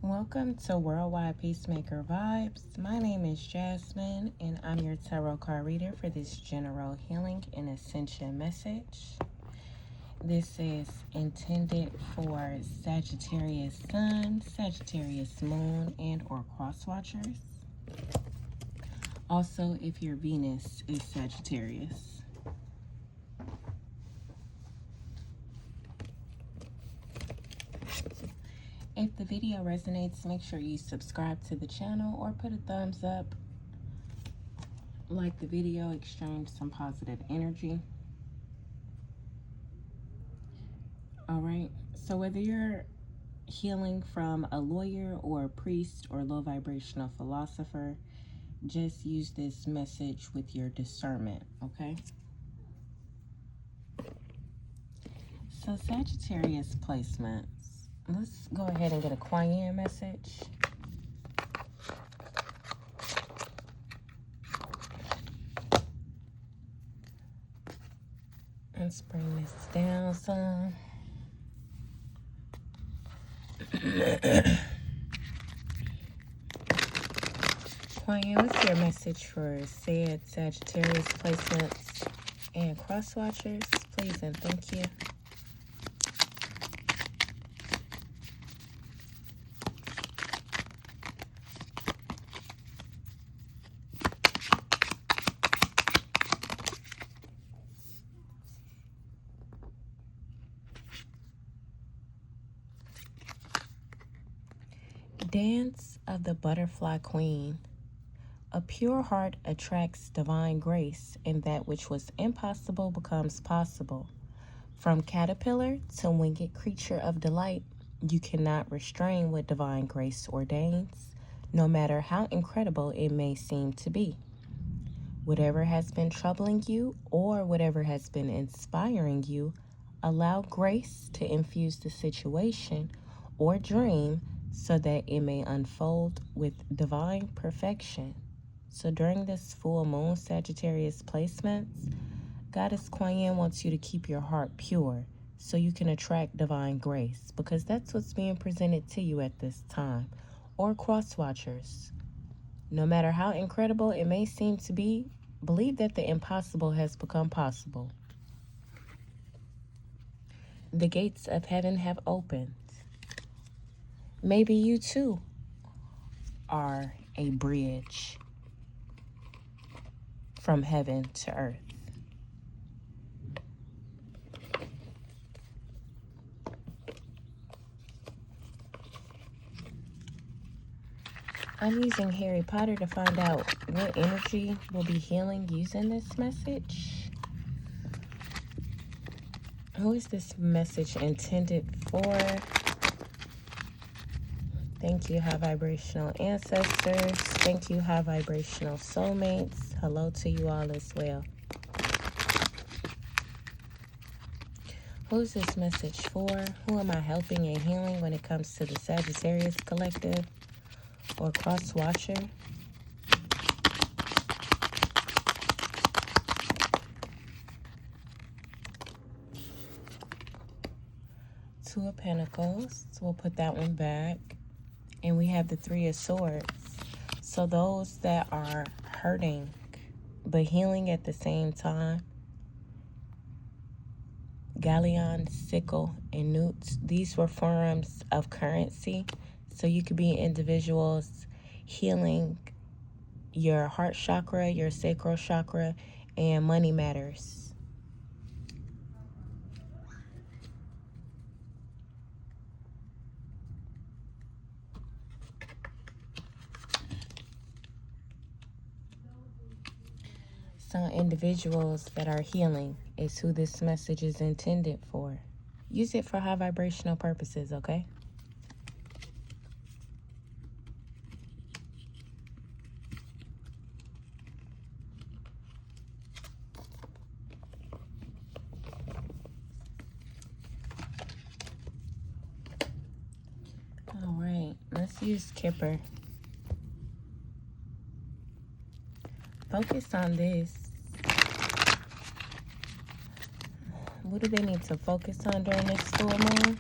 Welcome to Worldwide Peacemaker Vibes. My name is Jasmine, and I'm your tarot card reader for this general healing and ascension message. This is intended for Sagittarius Sun, Sagittarius Moon, and or cross watchers. Also, if your Venus is Sagittarius. If the video resonates, make sure you subscribe to the channel or put a thumbs up. Like the video, exchange some positive energy. Alright, so whether you're healing from a lawyer or a priest or low vibrational philosopher, just use this message with your discernment, okay? So Sagittarius placements. Let's go ahead and get a Kuan Yin message. Let's bring this down some. Kuan Yin, what's your message for said Sagittarius placements and cross watchers? Please and thank you. Dance of the Butterfly Queen. A pure heart attracts divine grace, and that which was impossible becomes possible. From caterpillar to winged creature of delight, you cannot restrain what divine grace ordains, no matter how incredible it may seem to be. Whatever has been troubling you or whatever has been inspiring you, allow grace to infuse the situation or dream so that it may unfold with divine perfection. So during this full moon Sagittarius placements, Goddess Kuan Yin wants you to keep your heart pure so you can attract divine grace, because that's what's being presented to you at this time. Or cross watchers. No matter how incredible it may seem to be, believe that the impossible has become possible. The gates of heaven have opened. Maybe you too are a bridge from heaven to earth. I'm using Harry Potter to find out what energy will be healing using this message. Who is this message intended for? Thank you, high vibrational ancestors. Thank you, high vibrational soulmates. Hello to you all as well. Who's this message for? Who am I helping and healing when it comes to the Sagittarius collective or cross watcher? Two of Pentacles. So we'll put that one back. And we have the Three of Swords. So those that are hurting but healing at the same time. Galleon, sickle, and newts. These were forms of currency. So you could be individuals healing your heart chakra, your sacral chakra, and money matters. Some individuals that are healing is who this message is intended for. Use it for high vibrational purposes, okay? All right, let's use Kipper. Focus on this. What do they need to focus on during this full moon?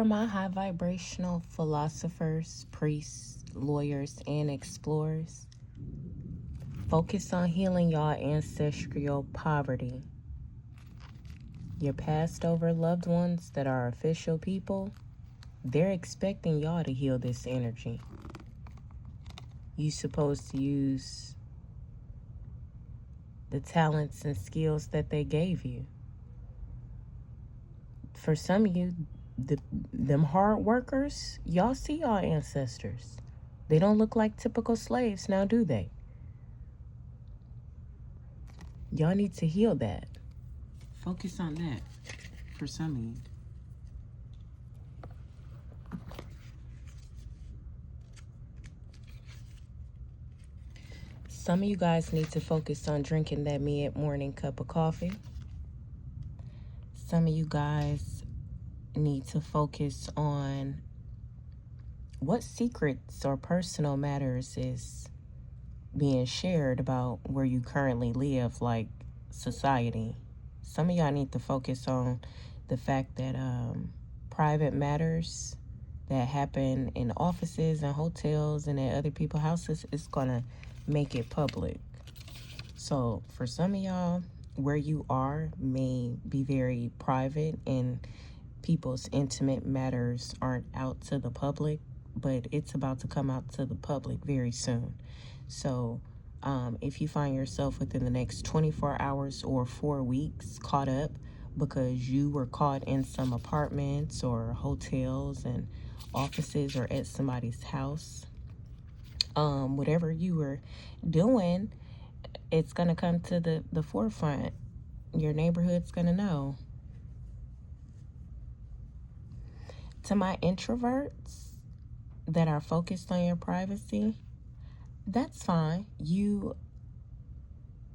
For my high vibrational philosophers, priests, lawyers, and explorers, focus on healing y'all ancestral poverty. Your passed over loved ones that are official people, they're expecting y'all to heal this energy. You supposed to use the talents and skills that they gave you. For some of you, them hard workers, y'all see y'all ancestors. They don't look like typical slaves now, do they? Y'all need to heal that. Focus on that for some of you. Some of you guys need to focus on drinking that mid-morning cup of coffee. Some of you guys need to focus on what secrets or personal matters is being shared about where you currently live, like society. Some of y'all need to focus on the fact that private matters that happen in offices and hotels and at other people's houses is gonna make it public. So for some of y'all, where you are may be very private and people's intimate matters aren't out to the public, but it's about to come out to the public very soon. So if you find yourself within the next 24 hours or 4 weeks caught up because you were caught in some apartments or hotels and offices or at somebody's house, whatever you were doing, it's going to come to the forefront. Your neighborhood's going to know. To my introverts that are focused on your privacy, that's fine. You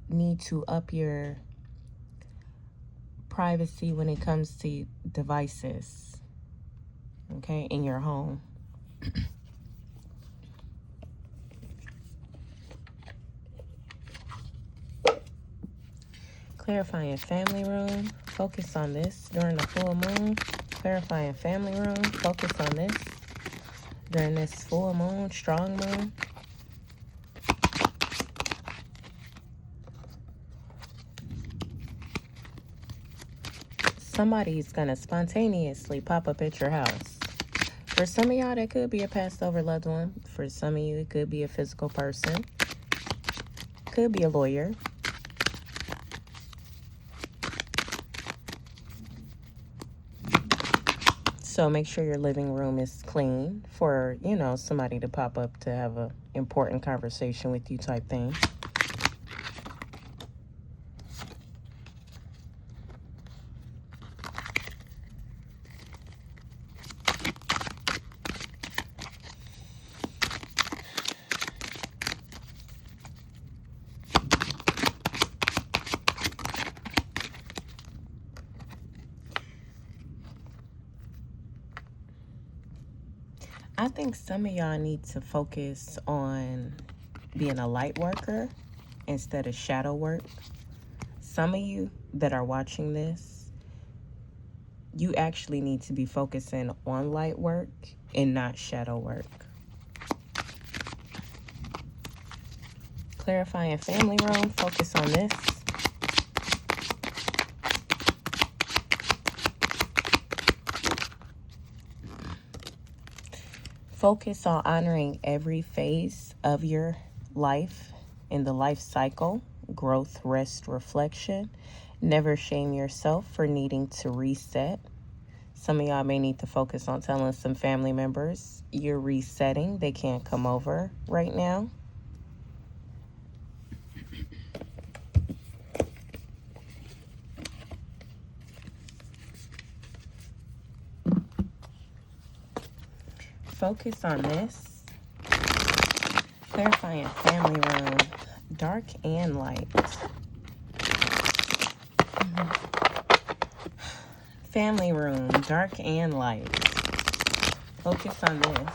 need to up your privacy when it comes to devices, okay, in your home. Clarifying family room, focus on this during the full moon. Clarifying family room, focus on this during this full moon, strong moon. Somebody's gonna spontaneously pop up at your house. For some of y'all, that could be a passed over loved one. For some of you, it could be a physical person. Could be a lawyer. So make sure your living room is clean for, somebody to pop up to have an important conversation with you type thing. I think some of y'all need to focus on being a light worker instead of shadow work. Some of you that are watching this, you actually need to be focusing on light work and not shadow work. Clarifying family room, focus on this. Focus on honoring every phase of your life in the life cycle, growth, rest, reflection. Never shame yourself for needing to reset. Some of y'all may need to focus on telling some family members you're resetting. They can't come over right now. Focus on this. Clarifying family room, dark and light. Family room, dark and light. Focus on this.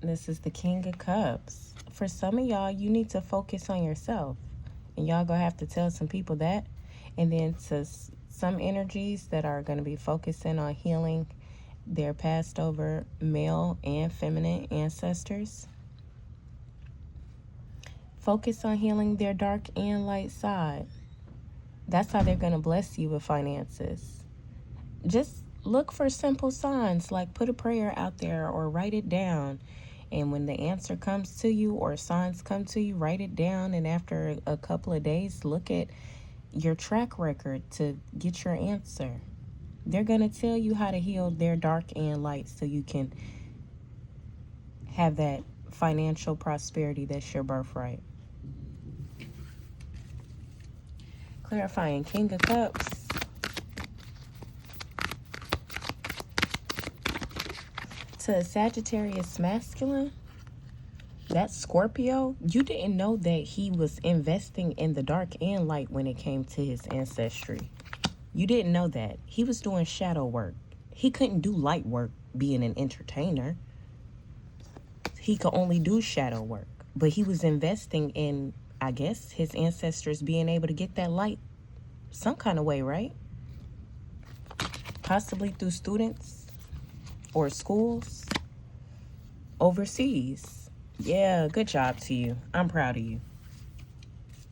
This is the King of Cups. For some of y'all, you need to focus on yourself. And y'all gonna have to tell some people that. And then to some energies that are going to be focusing on healing their passed over male and feminine ancestors. Focus on healing their dark and light side. That's how they're going to bless you with finances. Just look for simple signs, like put a prayer out there or write it down. And when the answer comes to you or signs come to you, write it down. And after a couple of days, look at your track record to get your answer. They're going to tell you how to heal their dark and light so you can have that financial prosperity that's your birthright. Clarifying King of Cups. To a Sagittarius masculine, that's Scorpio. You didn't know that he was investing in the dark and light when it came to his ancestry. You didn't know that. He was doing shadow work. He couldn't do light work being an entertainer. He could only do shadow work. But he was investing in, I guess, his ancestors being able to get that light some kind of way, right? Possibly through students or schools overseas. Yeah, good job to you. I'm proud of you.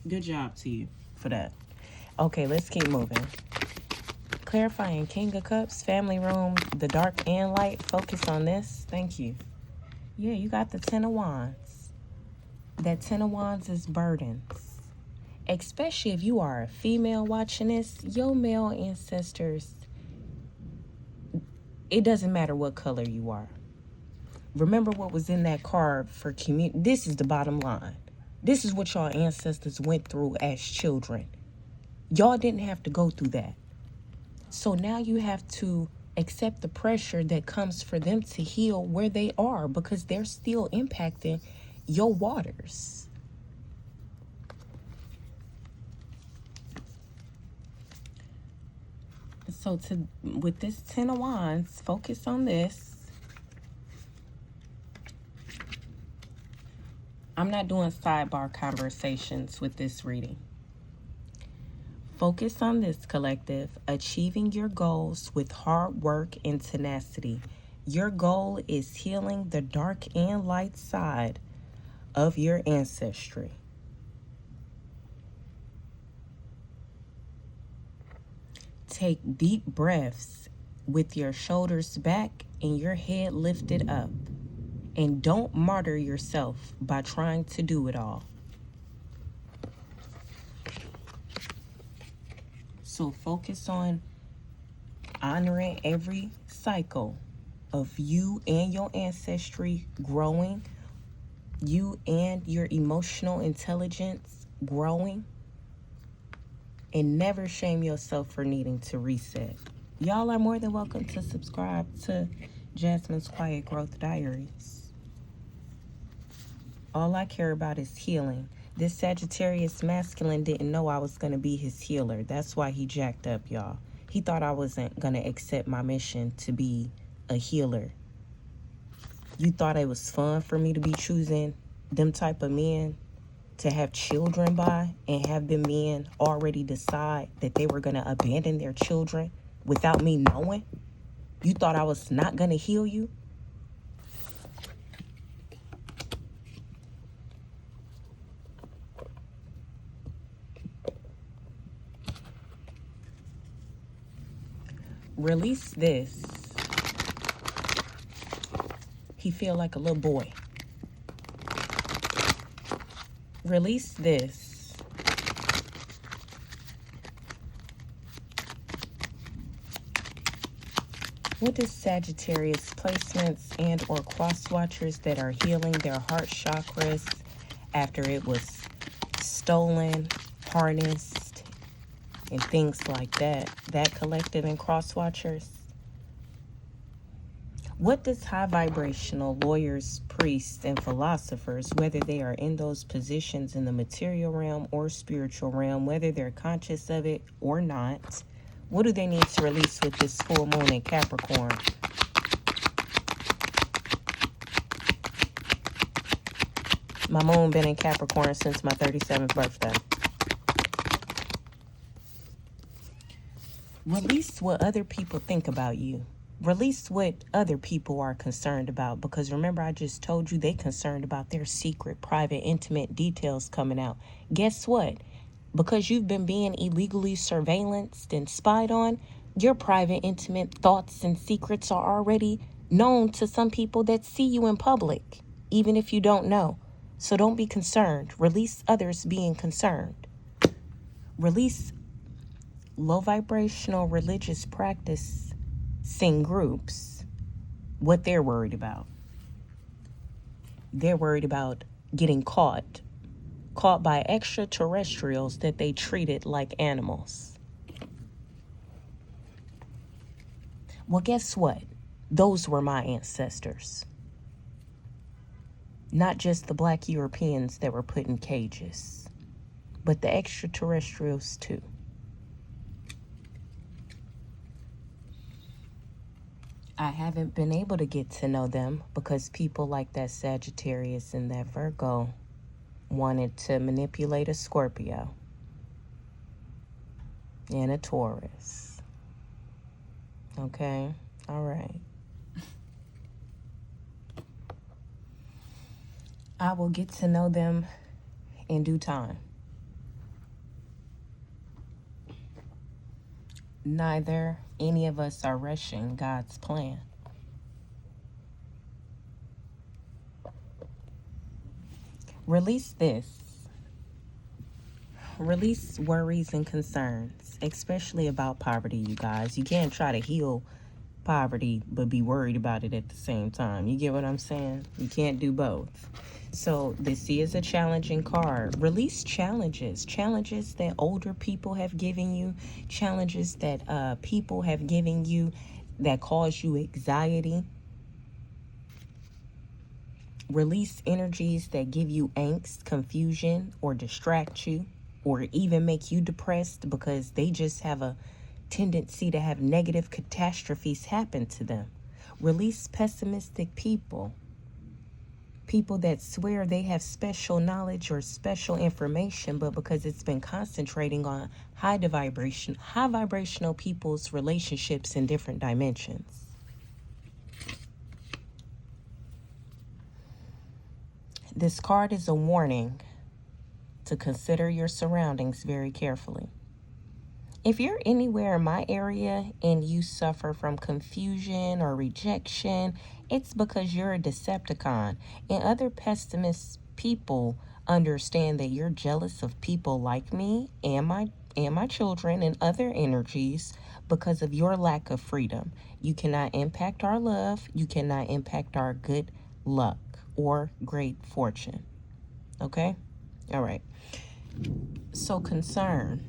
Good job to you for that. Okay, let's keep moving. Clarifying King of Cups, family room, the dark and light. Focus on this. Thank you. Yeah, you got the Ten of Wands. That Ten of Wands is burdens. Especially if you are a female watching this, your male ancestors, it doesn't matter what color you are. Remember what was in that card for community. This is the bottom line. This is what your ancestors went through as children. Y'all didn't have to go through that. So now you have to accept the pressure that comes for them to heal where they are, because they're still impacting your waters. So with this Ten of Wands, focus on this. I'm not doing sidebar conversations with this reading. Focus on this, collective. Achieving your goals with hard work and tenacity. Your goal is healing the dark and light side of your ancestry. Take deep breaths with your shoulders back and your head lifted up. And don't martyr yourself by trying to do it all. So focus on honoring every cycle of you and your ancestry growing, you and your emotional intelligence growing, and never shame yourself for needing to reset. Y'all are more than welcome to subscribe to Jasmine's Quiet Growth Diaries. All I care about is healing. This Sagittarius masculine didn't know I was going to be his healer. That's why he jacked up, y'all. He thought I wasn't going to accept my mission to be a healer. You thought it was fun for me to be choosing them type of men to have children by, and have them men already decide that they were going to abandon their children without me knowing? You thought I was not going to heal you? Release this. He feel like a little boy. Release this. What is Sagittarius placements and or cross watchers that are healing their heart chakras after it was stolen, harnessed, and things like that? That collective and cross watchers. What does high vibrational lawyers, priests, and philosophers, whether they are in those positions in the material realm or spiritual realm, whether they're conscious of it or not, what do they need to release with this full moon in Capricorn? My moon been in Capricorn since my 37th birthday. Release what other people think about you. Release what other people are concerned about. Because remember, I just told you they concerned about their secret, private, intimate details coming out. Guess what? Because you've been being illegally surveillanced and spied on, your private, intimate thoughts and secrets are already known to some people that see you in public, even if you don't know. So don't be concerned. Release others being concerned. Release low vibrational religious practicing groups what they're worried about. They're worried about getting caught by extraterrestrials that they treated like animals. Well, guess what? Those were my ancestors. Not just the black Europeans that were put in cages, but the extraterrestrials too. I haven't been able to get to know them because people like that Sagittarius and that Virgo wanted to manipulate a Scorpio and a Taurus. Okay? All right. I will get to know them in due time. Neither any of us are rushing God's plan. Release this. Release worries and concerns, especially about poverty, you guys. You can't try to heal poverty but be worried about it at the same time. You get what I'm saying? You can't do both. So this is a challenging card. Release challenges that older people have given you, challenges that people have given you that cause you anxiety. Release energies that give you angst, confusion, or distract you, or even make you depressed because they just have a tendency to have negative catastrophes happen to them. Release pessimistic people that swear they have special knowledge or special information, but because it's been concentrating on high vibrational people's relationships in different dimensions. This card is a warning to consider your surroundings very carefully. If you're anywhere in my area and you suffer from confusion or rejection, it's because you're a Decepticon. And other pessimist people understand that you're jealous of people like me and my children and other energies because of your lack of freedom. You cannot impact our love. You cannot impact our good luck or great fortune. Okay? All right. So concern.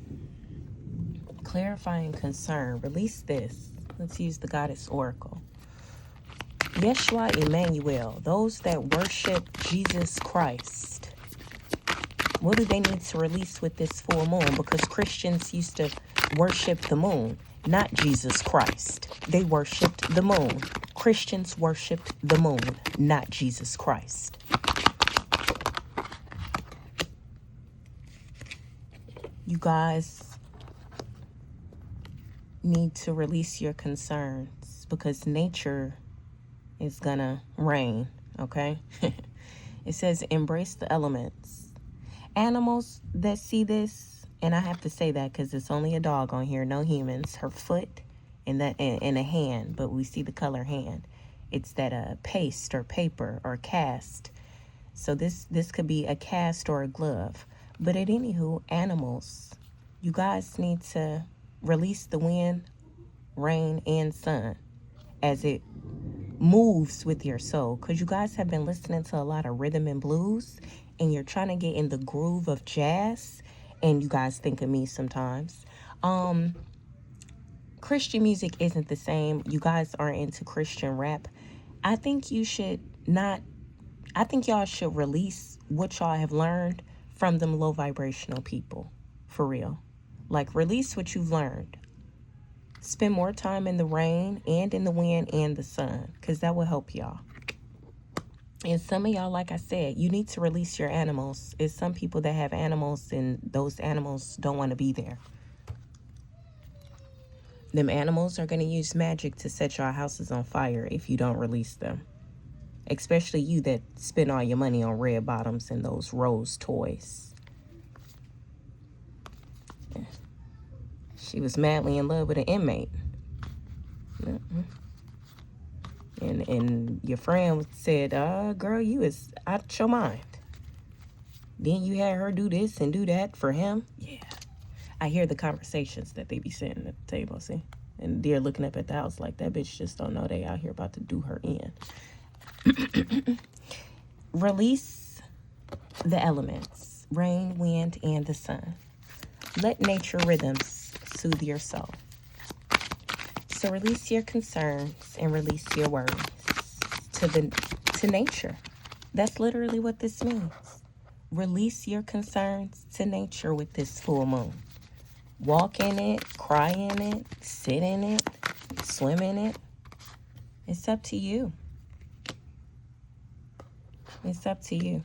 Clarifying concern. Release this. Let's use the Goddess Oracle. Yeshua Emmanuel. Those that worship Jesus Christ. What do they need to release with this full moon? Because Christians used to worship the moon, not Jesus Christ. They worshiped the moon. Christians worshiped the moon, not Jesus Christ. You guys need to release your concerns because nature is gonna reign, okay? It says embrace the elements. Animals that see this, and I have to say that because it's only a dog on here, no humans. Her foot and a hand, but we see the color hand. It's that paste or paper or cast. So this could be a cast or a glove. But at anywho, animals, you guys need to release the wind, rain, and sun as it moves with your soul. Because you guys have been listening to a lot of rhythm and blues, and you're trying to get in the groove of jazz, and you guys think of me sometimes. Christian music isn't the same. You guys aren't into Christian rap. I think y'all should release what y'all have learned from them low vibrational people. For real. Like, release what you've learned. Spend more time in the rain and in the wind and the sun, because that will help y'all. And some of y'all, like I said, you need to release your animals. It's some people that have animals and those animals don't want to be there. Them animals are going to use magic to set your houses on fire if you don't release them. Especially you that spend all your money on red bottoms and those rose toys. She was madly in love with an inmate. And your friend said, girl, you is out your mind. Then you had her do this and do that for him. Yeah. I hear the conversations that they be sitting at the table, see? And they're looking up at the house like, that bitch just don't know they out here about to do her in. Release the elements, rain, wind, and the sun. Let nature rhythms soothe your soul. So release your concerns and release your worries to nature. That's literally what this means. Release your concerns to nature with this full moon. Walk in it, cry in it, sit in it, swim in it. It's up to you. It's up to you.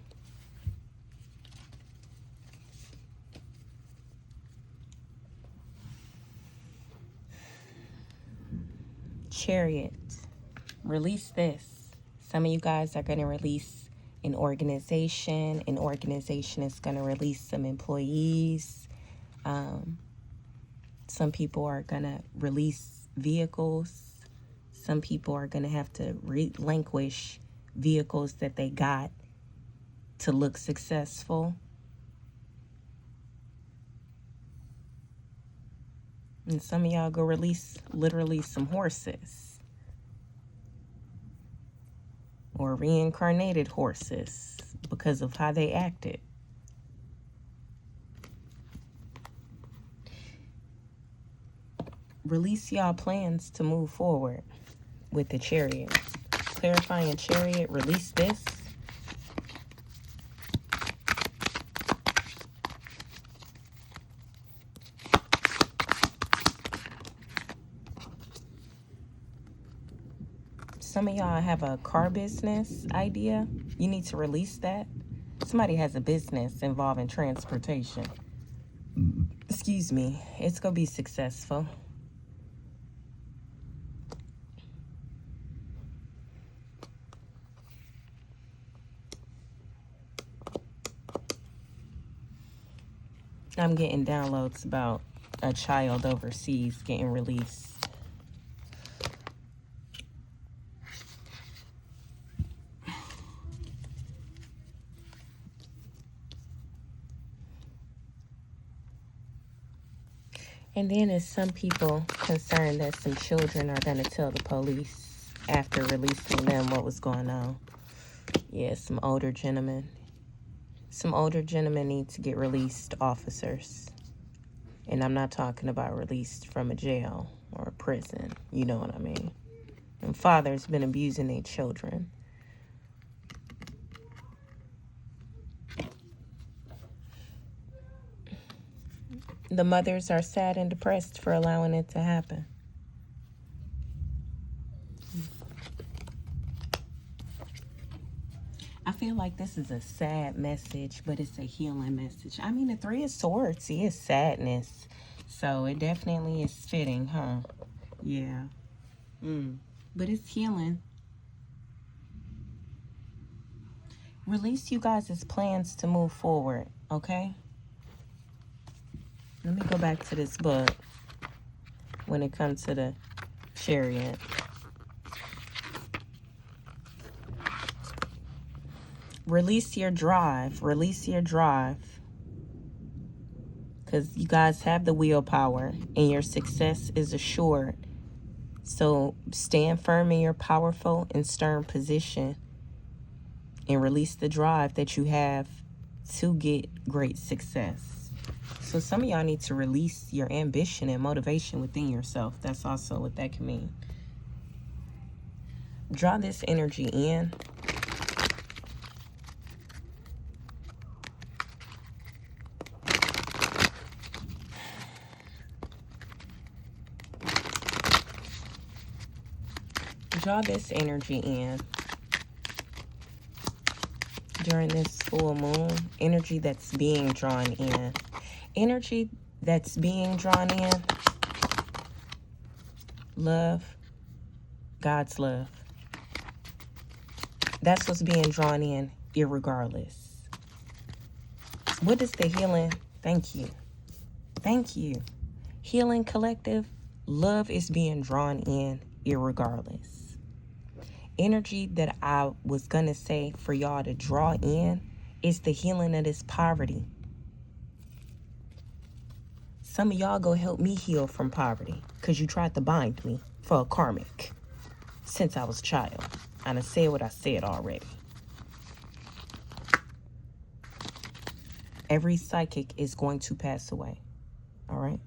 Chariot. Release this. Some of you guys are going to release an organization. An organization is going to release some employees. Some people are going to release vehicles. Some people are going to have to relinquish vehicles that they got to look successful. And some of y'all go release literally some horses. Or reincarnated horses because of how they acted. Release y'all plans to move forward with the chariot. Clarifying chariot, release this. Some of y'all have a car business idea. You need to release that. Somebody has a business involving transportation. Excuse me. It's going to be successful. I'm getting downloads about a child overseas getting released. And then there's some people concerned that some children are going to tell the police after releasing them what was going on. Yeah, some older gentlemen. Some older gentlemen need to get released, officers. And I'm not talking about released from a jail or a prison. You know what I mean. And fathers been abusing their children. The mothers are sad and depressed for allowing it to happen. I feel like this is a sad message, but it's a healing message. I mean, the Three of Swords is sadness. So it definitely is fitting, huh? Yeah. But it's healing. Release you guys' plans to move forward, okay? Let me go back to this book when it comes to the chariot. Release your drive. Release your drive. Because you guys have the willpower and your success is assured. So stand firm in your powerful and stern position and release the drive that you have to get great success. So some of y'all need to release your ambition and motivation within yourself. That's also what that can mean. Draw this energy in. Draw this energy in. during this full moon, energy that's being drawn in. Energy that's being drawn in, love, God's love. That's what's being drawn in, irregardless. What is the healing? Thank you. Thank you. Healing collective, love is being drawn in, irregardless. Energy that I was going to say for y'all to draw in is the healing of this poverty. Some of y'all go help me heal from poverty because you tried to bind me for a karmic since I was a child. I done said what I said already. Every psychic is going to pass away. All right?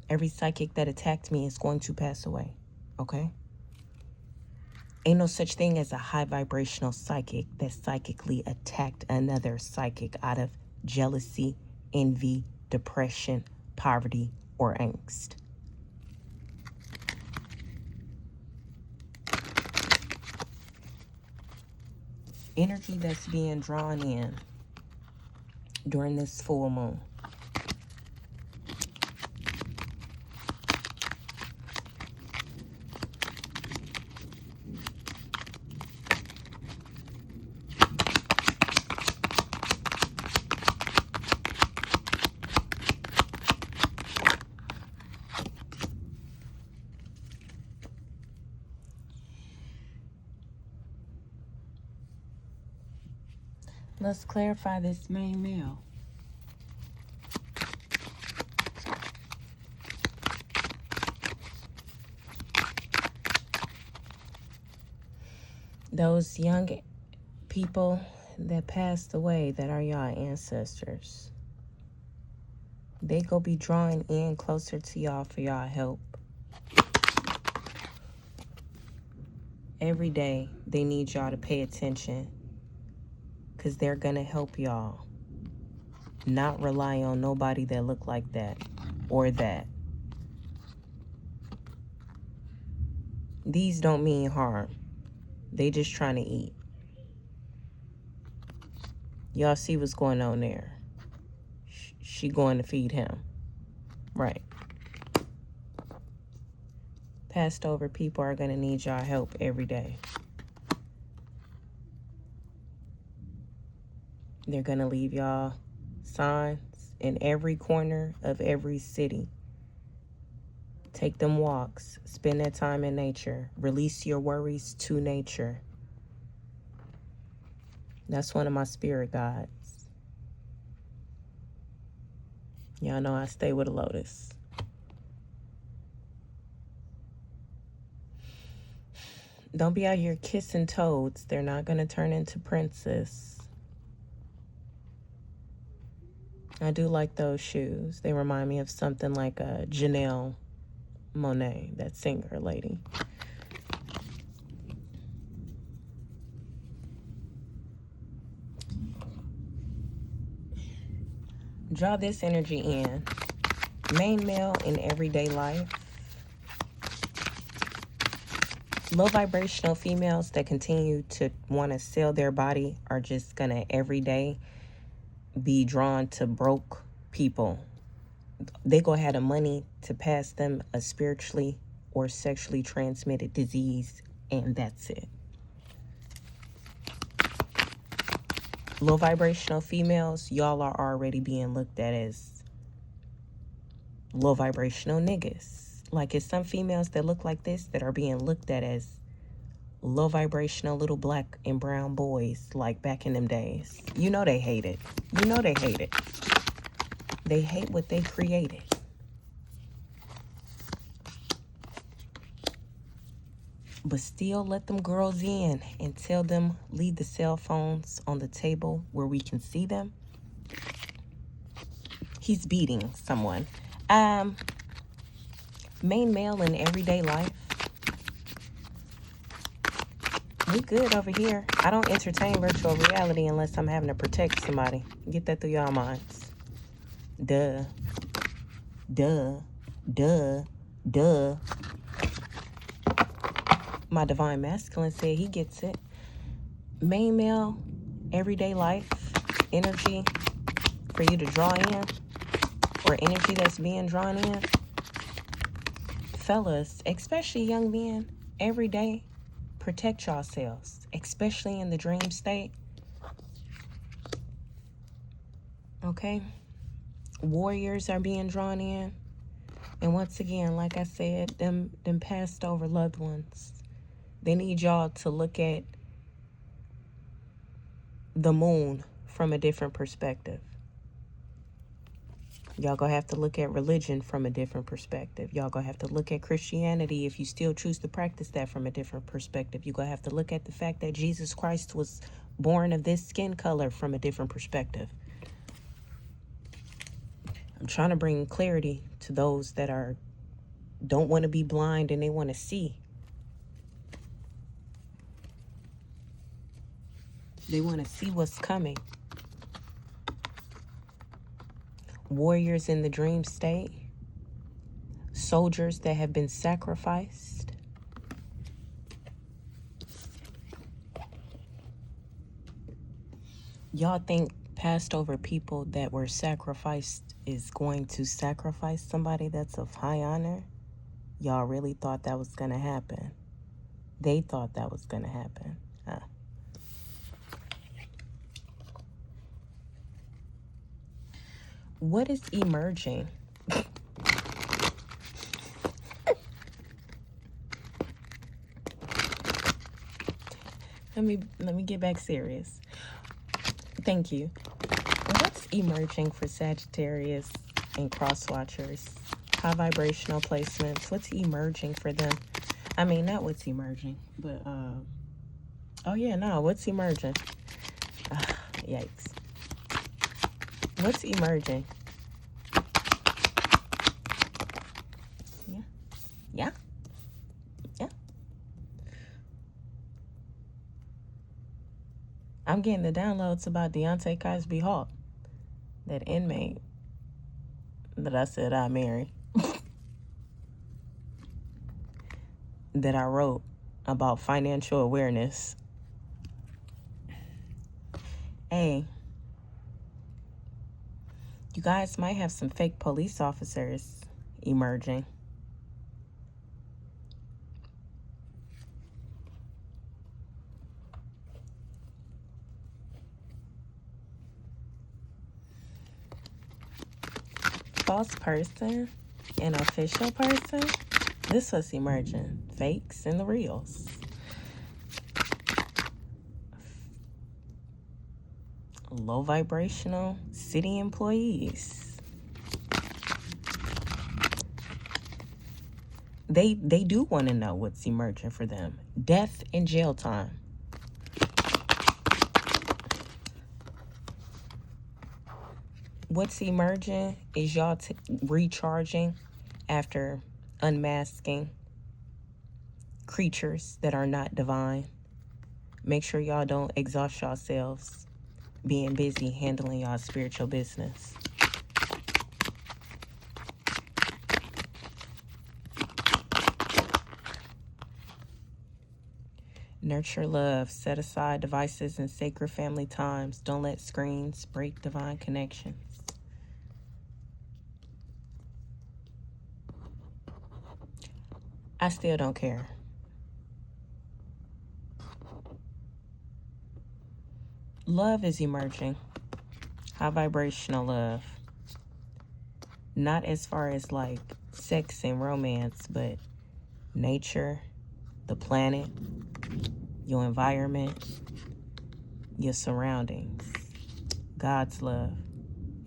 Every psychic that attacked me is going to pass away. Okay? Ain't no such thing as a high vibrational psychic that psychically attacked another psychic out of jealousy, envy, depression, poverty, or angst. Energy that's being drawn in during this full moon. Let's clarify this main male. Those young people that passed away that are y'all ancestors, they go be drawing in closer to y'all for y'all help. Every day they need y'all to pay attention because they're gonna help y'all not rely on nobody that look like that or that. These don't mean harm. They just trying to eat. Y'all see what's going on there. She going to feed him. Right. Passed over people are going to need y'all help every day. They're going to leave y'all signs in every corner of every city. Take them walks. Spend that time in nature. Release your worries to nature. That's one of my spirit guides. Y'all know I stay with a lotus. Don't be out here kissing toads. They're not going to turn into princes. I do like those shoes. They remind me of something like a Janelle Monáe, that singer lady. Draw this energy in. Main male in everyday life. Low vibrational females that continue to want to sell their body are just gonna every day be drawn to broke people. They go have the money to pass them a spiritually or sexually transmitted disease, and that's it. Low vibrational females, y'all are already being looked at as low vibrational niggas. Like, it's some females that look like this that are being looked at as low vibrational little black and brown boys, like back in them days. You know they hate it. You know they hate it. They hate what they created. But still let them girls in and tell them, leave the cell phones on the table where we can see them. He's beating someone. Main male in everyday life. We good over here. I don't entertain virtual reality unless I'm having to protect somebody. Get that through y'all minds. Duh. Duh. Duh. Duh. My divine masculine said he gets it. Main male everyday life energy for you to draw in, or energy that's being drawn in. Fellas, especially young men, every day, protect yourselves, especially in the dream state. Okay? Warriors are being drawn in. And once again, like I said, them passed over loved ones, they need y'all to look at the moon from a different perspective. Y'all gonna have to look at religion from a different perspective. Y'all gonna have to look at Christianity, if you still choose to practice that, from a different perspective. You're gonna have to look at the fact that Jesus Christ was born of this skin color from a different perspective. I'm trying to bring clarity to those that don't want to be blind and they want to see. They want to see what's coming. Warriors in the dream state. Soldiers that have been sacrificed. Y'all think passed over people that were sacrificed is going to sacrifice somebody that's of high honor? Y'all really thought that was going to happen. They thought that was going to happen. What is emerging? Let me get back serious. Thank you. What's emerging for Sagittarius and cross watchers? High vibrational placements. What's emerging for them? I mean, not what's emerging, but what's emerging? Yikes. What's emerging? Yeah. I'm getting the downloads about Deontay Cosby Hall, that inmate that I said I marry, that I wrote about financial awareness. Hey, you guys might have some fake police officers emerging. False person, an official person. This was emerging. Fakes and the reals. Low vibrational city employees. They do want to know what's emerging for them. Death and jail time. What's emerging is y'all recharging after unmasking creatures that are not divine. Make sure y'all don't exhaust yourselves being busy handling y'all spiritual business. Nurture love. Set aside devices and sacred family times. Don't let screens break divine connections. I still don't care. Love is emerging. High vibrational love. Not as far as like sex and romance, but nature, the planet, your environment, your surroundings. God's love.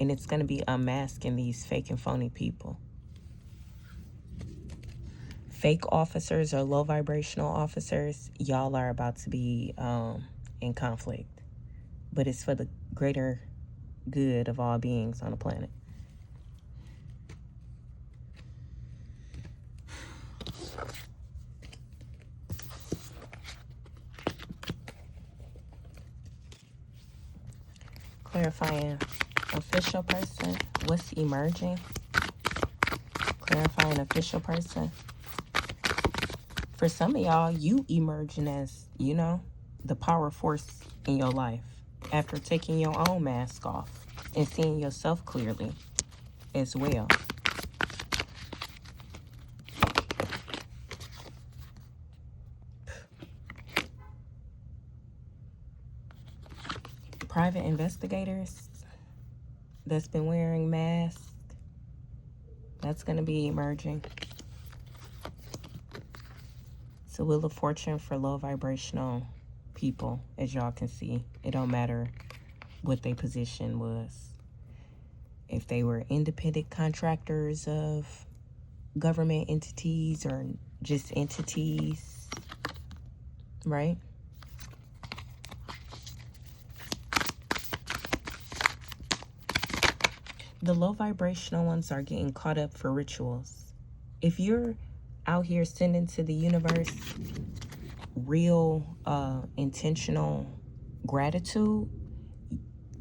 And it's going to be unmasking these fake and phony people. Fake officers or low vibrational officers, y'all are about to be in conflict. But it's for the greater good of all beings on the planet. Clarifying official person. What's emerging? Clarifying official person. For some of y'all, you emerging as, the power force in your life. after taking your own mask off and seeing yourself clearly as well. Private investigators that's been wearing masks, that's going to be emerging. It's a Wheel of Fortune for low vibrational people, as y'all can see. It don't matter what their position was. If they were independent contractors of government entities or just entities, right? The low vibrational ones are getting caught up for rituals. If you're out here sending to the universe real intentional gratitude,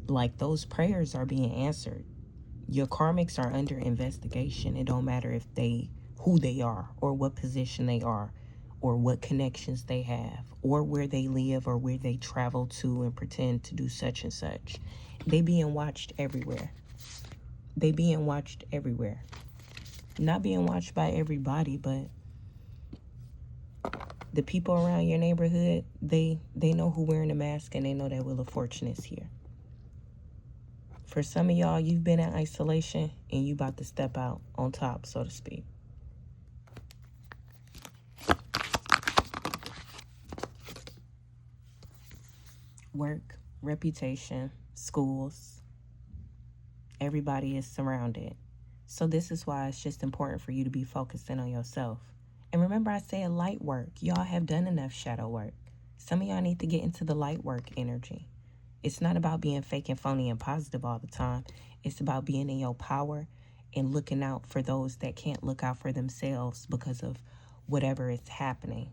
like those prayers are being answered. Your karmics are under investigation. It don't matter if who they are or what position they are or what connections they have or where they live or where they travel to and pretend to do such and such. They being watched everywhere. They being watched everywhere. Not being watched by everybody, but the people around your neighborhood, they know who wearing a mask and they know that Wheel of Fortune is here. For some of y'all, you've been in isolation and you about to step out on top, so to speak. Work, reputation, schools, everybody is surrounded. So this is why it's just important for you to be focused in on yourself. And remember, I say light work. Y'all have done enough shadow work. Some of y'all need to get into the light work energy. It's not about being fake and phony and positive all the time. It's about being in your power and looking out for those that can't look out for themselves because of whatever is happening.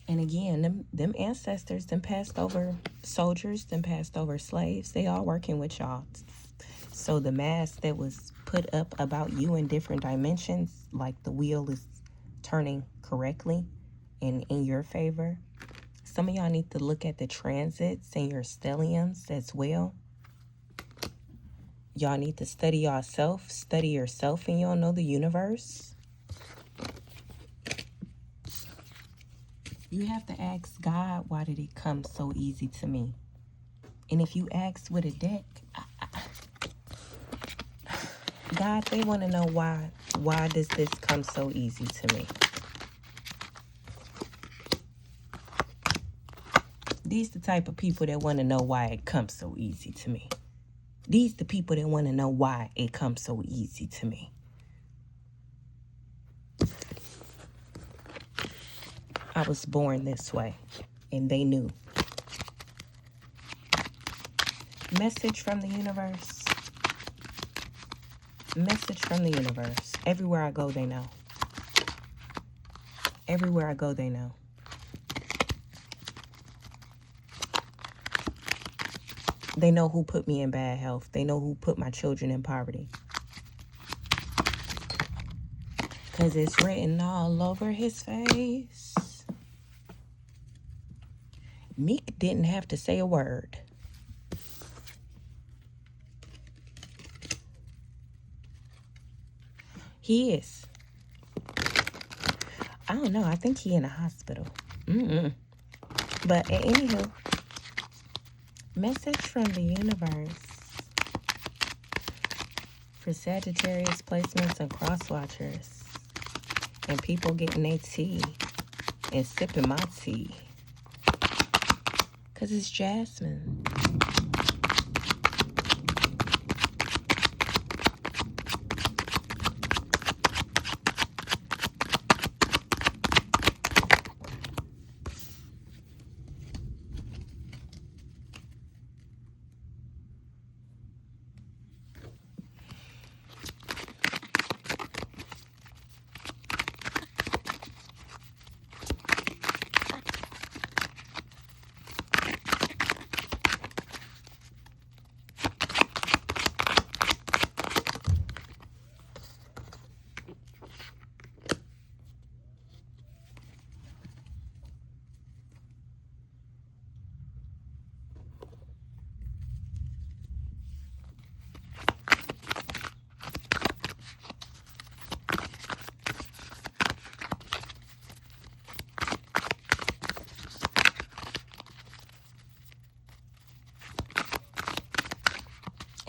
And again, them ancestors, them passed over soldiers, them passed over slaves, they all working with y'all. So the mask that was put up about you in different dimensions, like the wheel is turning correctly and in your favor. Some of y'all need to look at the transits and your stelliums as well. Y'all need to study yourself and you'll know the universe. You have to ask God, why did it come so easy to me? And if you ask with a deck, God, they want to know why does this come so easy to me? These the type of people that want to know why it comes so easy to me. These the people that want to know why it comes so easy to me. I was born this way, and they knew. Message from the universe. Message from the universe. Everywhere I go, they know. Everywhere I go, they know. They know who put me in bad health. They know who put my children in poverty. Because it's written all over his face. Meek didn't have to say a word. He is. I don't know. I think he in a hospital. But anywho, message from the universe for Sagittarius placements and cross watchers and people getting their tea and sipping my tea. Because it's Jasmine.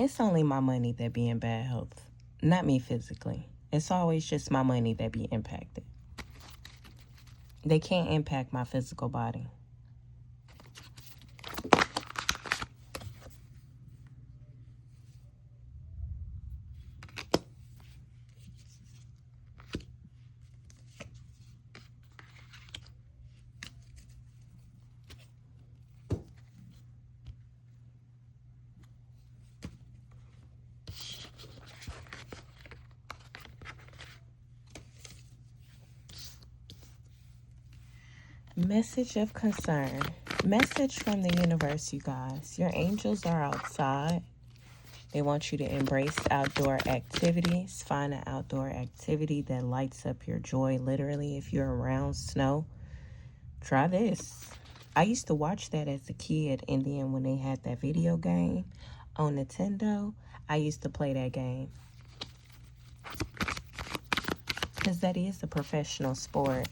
It's only my money that be in bad health, not me physically. It's always just my money that be impacted. They can't impact my physical body. Message of concern. Message from the universe, you guys. Your angels are outside. They want you to embrace outdoor activities. Find an outdoor activity that lights up your joy, literally. If you're around snow, try this. I used to watch that as a kid, and then when they had that video game on Nintendo, I used to play that game. Because that is a professional sport.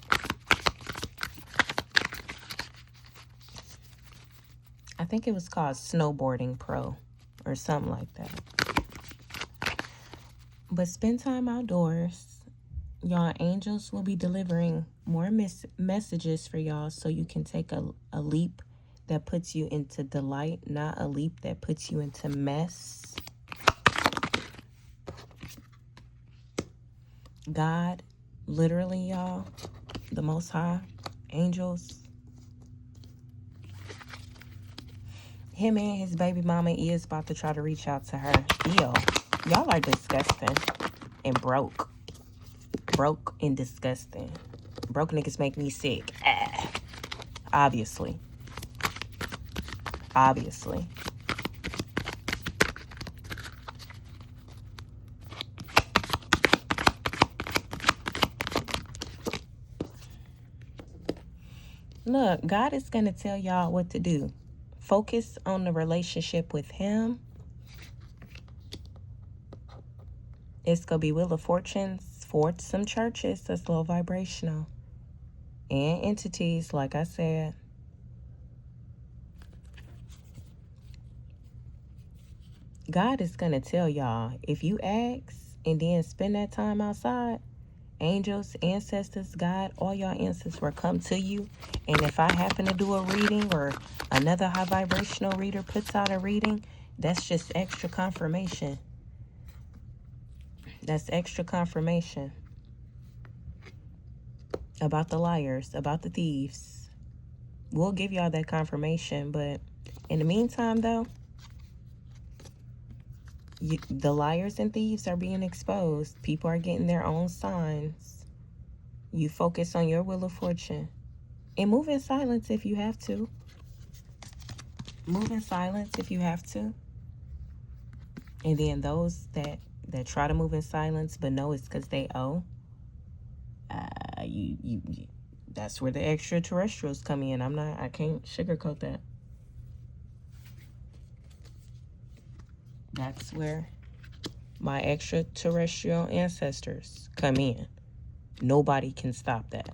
I think it was called Snowboarding Pro or something like that. But spend time outdoors. Y'all, angels will be delivering more messages for y'all so you can take a leap that puts you into delight, not a leap that puts you into mess. God, literally, y'all, the Most High, angels, him and his baby mama is about to try to reach out to her. Ew. Y'all are disgusting and broke. Broke and disgusting. Broke niggas make me sick. Obviously. Obviously. Look, God is going to tell y'all what to do. Focus on the relationship with him. It's going to be Wheel of Fortunes for some churches that's low vibrational. And entities, like I said. God is going to tell y'all, if you ask and then spend that time outside, angels, ancestors, God, all y'all ancestors will come to you. And if I happen to do a reading or another high vibrational reader puts out a reading, that's just extra confirmation. That's extra confirmation about the liars, about the thieves. We'll give y'all that confirmation, but in the meantime, though, the liars and thieves are being exposed. People are getting their own signs. You focus on your Wheel of Fortune. And move in silence if you have to. Move in silence if you have to. And then those that try to move in silence but know it's because they owe, that's where the extraterrestrials come in. I can't sugarcoat that. That's where my extraterrestrial ancestors come in. Nobody can stop that.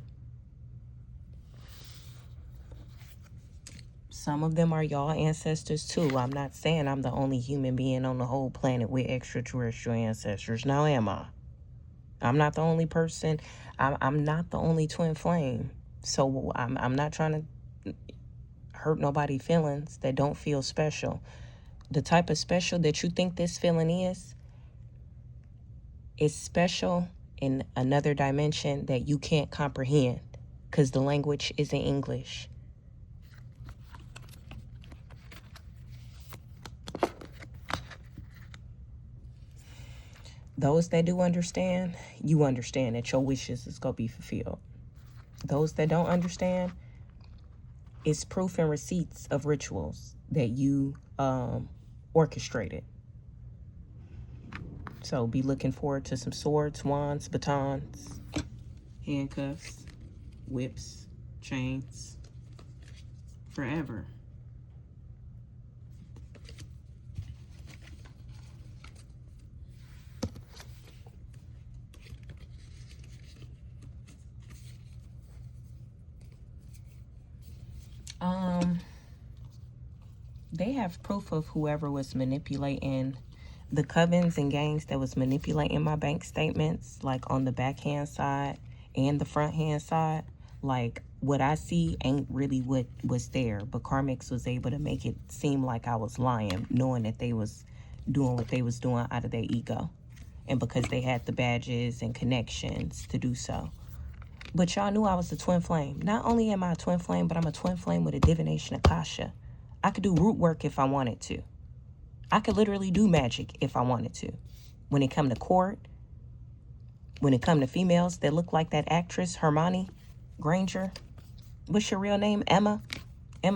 Some of them are y'all ancestors too. I'm not saying I'm the only human being on the whole planet with extraterrestrial ancestors. Now am I? I'm not the only person. I'm not the only twin flame. So I'm not trying to hurt nobody's feelings that don't feel special. The type of special that you think this feeling is special in another dimension that you can't comprehend because the language isn't English. Those that do understand, you understand that your wishes is going to be fulfilled. Those that don't understand, it's proof and receipts of rituals that you orchestrated. So be looking forward to some swords, wands, batons, handcuffs, whips, chains, forever. They have proof of whoever was manipulating the covens and gangs that was manipulating my bank statements, like on the backhand side and the front hand side, like what I see ain't really what was there. But Karmics was able to make it seem like I was lying, knowing that they was doing what they was doing out of their ego. And because they had the badges and connections to do so. But y'all knew I was a twin flame. Not only am I a twin flame, but I'm a twin flame with a divination Akasha. I could do root work if I wanted to. I could literally do magic if I wanted to. When it come to court, when it come to females that look like that actress, Hermione Granger. What's your real name? Emma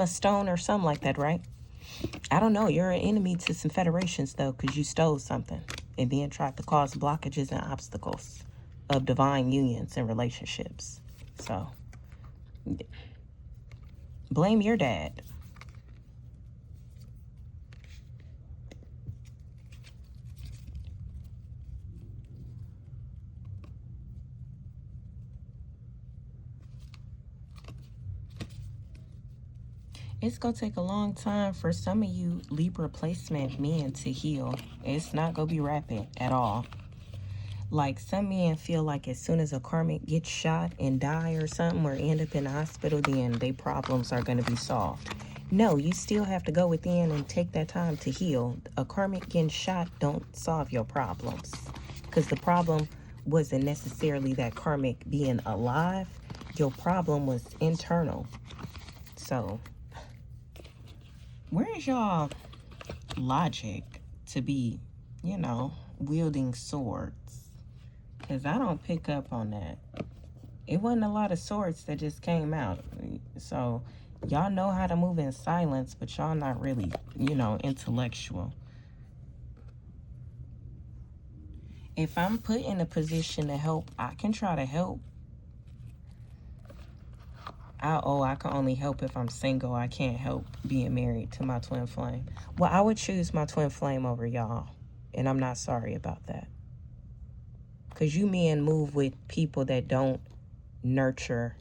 Stone or something like that, right? I don't know. You're an enemy to some federations, though, because you stole something and then tried to cause blockages and obstacles of divine unions and relationships. So, blame your dad. It's going to take a long time for some of you Libra placement men to heal. It's not going to be rapid at all. Like, some men feel like as soon as a karmic gets shot and die or something or end up in the hospital, then their problems are going to be solved. No, you still have to go within and take that time to heal. A karmic getting shot don't solve your problems. Because the problem wasn't necessarily that karmic being alive. Your problem was internal. So, where is y'all logic to be, you know, wielding swords? Because I don't pick up on that. It wasn't a lot of swords that just came out. So, y'all know how to move in silence, but y'all not really, you know, intellectual. If I'm put in a position to help, I can try to help. I can only help if I'm single. I can't help being married to my twin flame. Well, I would choose my twin flame over y'all. And I'm not sorry about that. Because you men move with people that don't nurture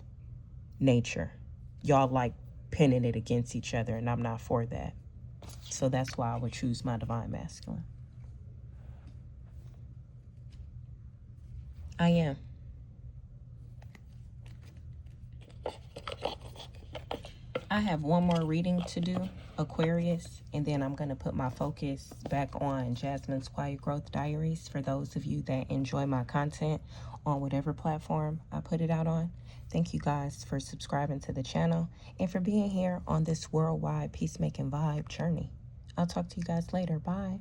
nature. Y'all like pinning it against each other, and I'm not for that. So that's why I would choose my divine masculine. I am. I have one more reading to do, Aquarius, and then I'm going to put my focus back on Jasmine's Quiet Growth Diaries for those of you that enjoy my content on whatever platform I put it out on. Thank you guys for subscribing to the channel and for being here on this worldwide peacemaking vibe journey. I'll talk to you guys later. Bye.